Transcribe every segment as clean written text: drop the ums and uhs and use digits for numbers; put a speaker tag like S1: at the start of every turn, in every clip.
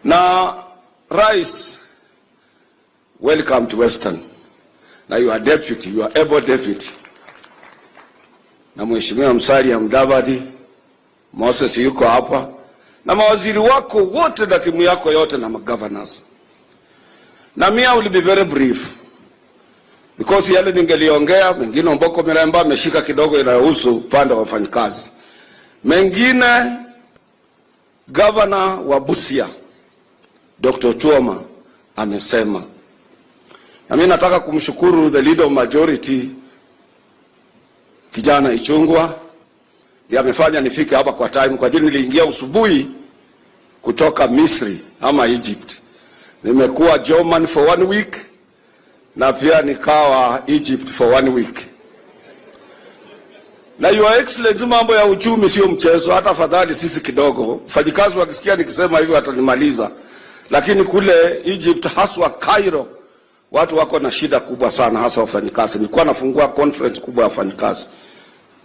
S1: Na Rais, welcome to Western. Na you are deputy, you are able deputy. Na Mheshimiwa Musalia Mudavadi, Moses yuko hapa, na mawaziri wako wote na timu yako yote na governors. Na I will be very brief, because yale ningeliongea mengine Mboko Miremba ameshika kidogo inayohusu upande wa wafanyikazi. Mengine Governor wa Busia Dr. Tuoma amesema. Na mimi nataka kumshukuru the leader of majority kijana Ichungwa, ndiye amefanya nifike hapa kwa time, kwa ajili niliingia usubuhi kutoka Misri ama Egypt. Nimekuwa German for 1 week na pia nikawa Egypt for 1 week. Na your excellency, mambo ya uchumi sio mchezo, hata fadhali sisi kidogo. Fanyikazi wakisikia nikisema hivi watanimaliza. Lakini kule Egypt, haswa Cairo, watu wako na shida kubwa sana, hasa wafanyikazi. Nilikuwa nafungua conference kubwa ya wafanyikazi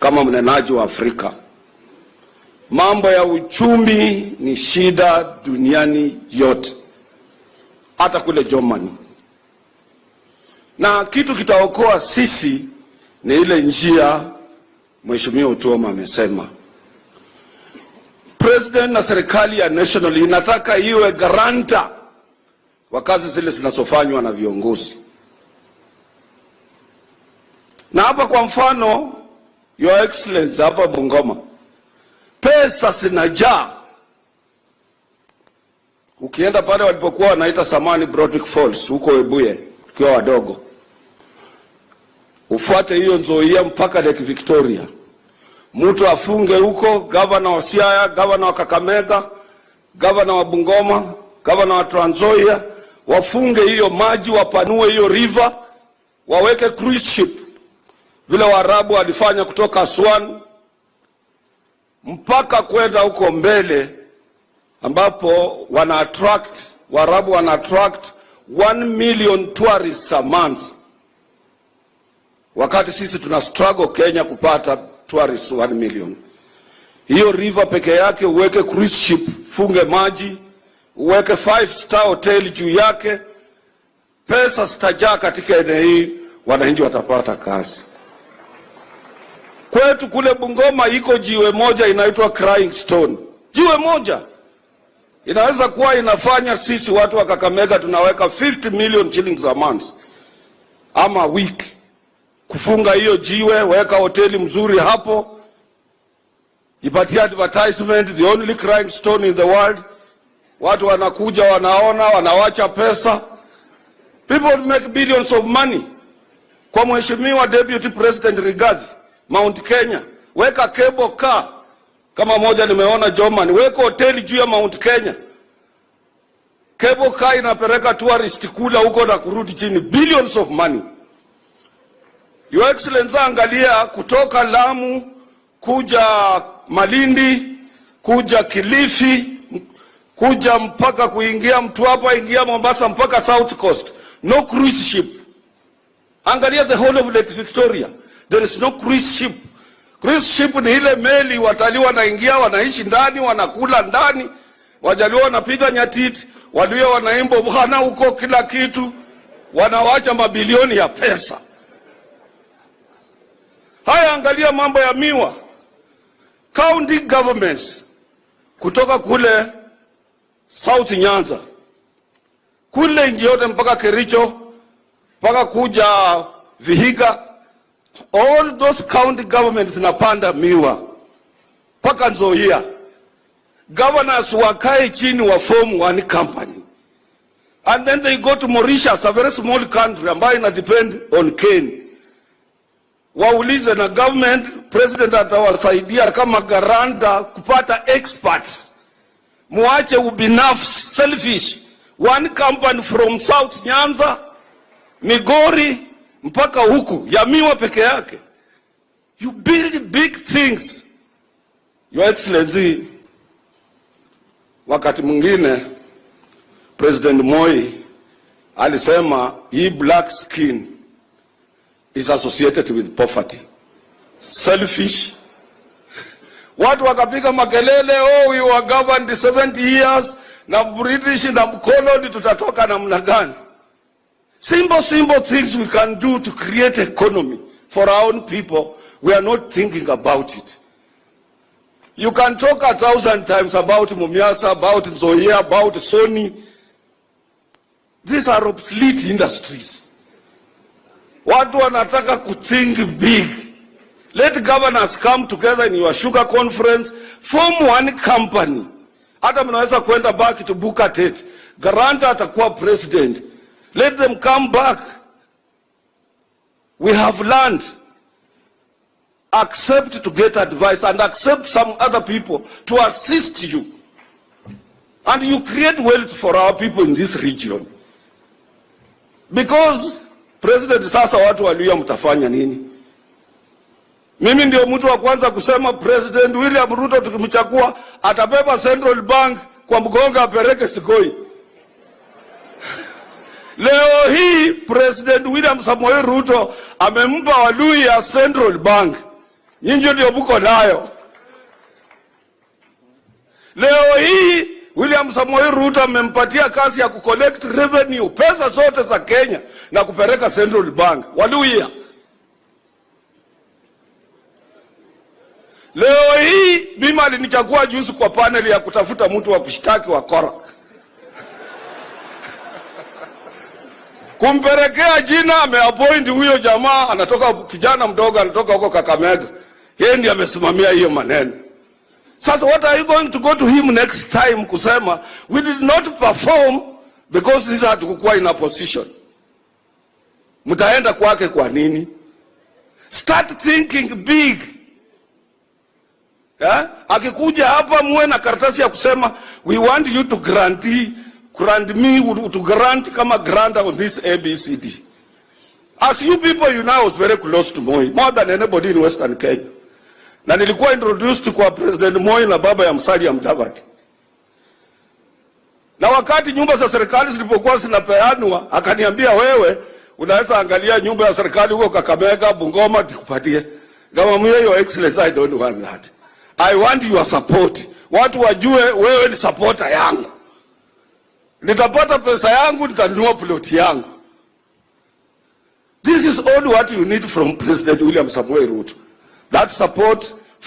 S1: kama mnenaji wa Afrika. Mambo ya uchumi ni shida duniani yote, hata kule Germany. Na kitu kitaokoa sisi ni ile njia Mheshimiwa Tuoma amesema. President na serikali ya national inataka iwe garanta wa kazi zile zinazofanywa na viongozi. Na hapa kwa mfano, Your Excellency, hapa Bungoma pesa zinajaa. Ukienda pale walipokuwa wanaita Samani Brodrick Falls huko Webuye tukiwa wadogo, ufuate hiyo Nzoia mpaka Lake Victoria, mtu afunge huko, governor wa Siaya, governor wa Kakamega, governor wa Bungoma, governor wa Trans Nzoia, wafunge hiyo maji, wapanue hiyo river, waweke cruise ship vile Waarabu walifanya kutoka Aswan mpaka kwenda huko mbele, ambapo Waarabu wana attract 1 million tourists a month, wakati sisi tuna struggle Kenya kupata tourists 1 million. Hiyo river peke yake uweke cruise ship, funge maji, uweke 5-star hotel juu yake, pesa zitajaa katika eneo hii, wananchi watapata kazi. Kwetu kule Bungoma iko jiwe moja inaitwa Crying Stone. Jiwe moja inaweza kuwa inafanya sisi watu wa Kakamega tunaweka 50 million shillings a month ama week. Kufunga hiyo jiwe, weka hoteli mzuri hapo, ipatie advertisement, the only crying stone in the world. Watu wanakuja, wanaona, wanawacha pesa. People make billions of money. Kwa Mheshimiwa Deputy President Rigathi, Mount Kenya, weka cable car kama moja nimeona Germany, weka hoteli juu ya Mount Kenya. Cable car inapeleka tourist kula huko na kurudi chini, billions of money. Your Excellency, angalia kutoka Lamu kuja Malindi, kuja Kilifi, kuja mpaka kuingia Mtwapa, ingia Mombasa mpaka South Coast. No cruise ship. Angalia the whole of Lake Victoria. There is no cruise ship. Cruise ship ni ile meli watalii wanaingia, wanaishi ndani, wanakula ndani, Wajaluo wanapiga nyatiti, Waluhya wanaimba bwana huko kila kitu, wanawacha mabilioni ya pesa. Haya, angalia mambo ya miwa. County governments kutoka kule South Nyanza, kule nje yote mpaka Kericho, mpaka kuja Vihiga, all those county governments zinapanda miwa mpaka Nzoia. Governors wakae chini wa form one company, and then they go to Mauritius, a very small country ambayo ina depend on cane. Waulize na government, president atawasaidia kama garanta kupata experts. Muache ubinafsi, selfish. One company from South Nyanza, Migori mpaka huku ya miwa peke yake. You build big things. Your Excellency, wakati mwingine President Moi alisema hii black skin is associated with poverty. Selfish. Watu wakapiga makelele, oh, we were governed 70 years, na British na mkoloni tutatoka namna gani? Simple things we can do to create economy for our own people. We are not thinking about it. You can talk 1,000 times about Mumiasa, about Nzoia, about Sony. These are obsolete industries. Watu wanataka kuthink big. Let governors come together in your sugar conference, form one company. Hata mnaweza kwenda back to Bukatet. Garanta atakuwa president. Let them come back. We have learned. Accept to get advice and accept some other people to assist you. And you create wealth for our people in this region. Because President, sasa watu walia mtafanya nini? Mimi ndio mtu wa kwanza kusema President William Ruto tukimchagua atabeba Central Bank kwa mgonga apeleke Sikoi. Leo hii President William Samoei Ruto amempa Walui ya Central Bank. Nyinyi ndio mko nayo. Leo hii William Samoei Ruto amempatia kazi ya kucollect revenue, pesa zote za Kenya na kupeleka Central Bank. Walui. Leo hii Bima alinichagua juzi kwa panel ya kutafuta mtu wa kushtaki wa kora. Kumpelekea jina ameappoint huyo jamaa, anatoka kijana mdogo, anatoka huko Kakamega. Yeye ndiye amesimamia hiyo maneno. Sasa what are you going to go to him next time kusema we did not perform because this hatukuwa in a position? Mtaenda kwake kwa nini? Start thinking big. Akikuja hapa muwe na karatasi ya kusema we want you to grant me to grant kama grantor on this ABCD. As you people, you know, I was very close to Moi, more than anybody in Western Kenya. Na nilikuwa introduced kwa President Moi na baba ya Musalia Mudavadi. Na wakati nyumba za serikali zilipokuwa zinapeanwa, akaniambia wewe unaweza angalia nyumba ya serikali huko Kakamega, Bungoma tukupatie. Kama mimi, your excellency, I don't want that. I want your support. Watu wajue wewe ni supporter yangu. Nitapata pesa yangu, nitanunua plot yangu. This is all what you need from President William Samoei Ruto. That support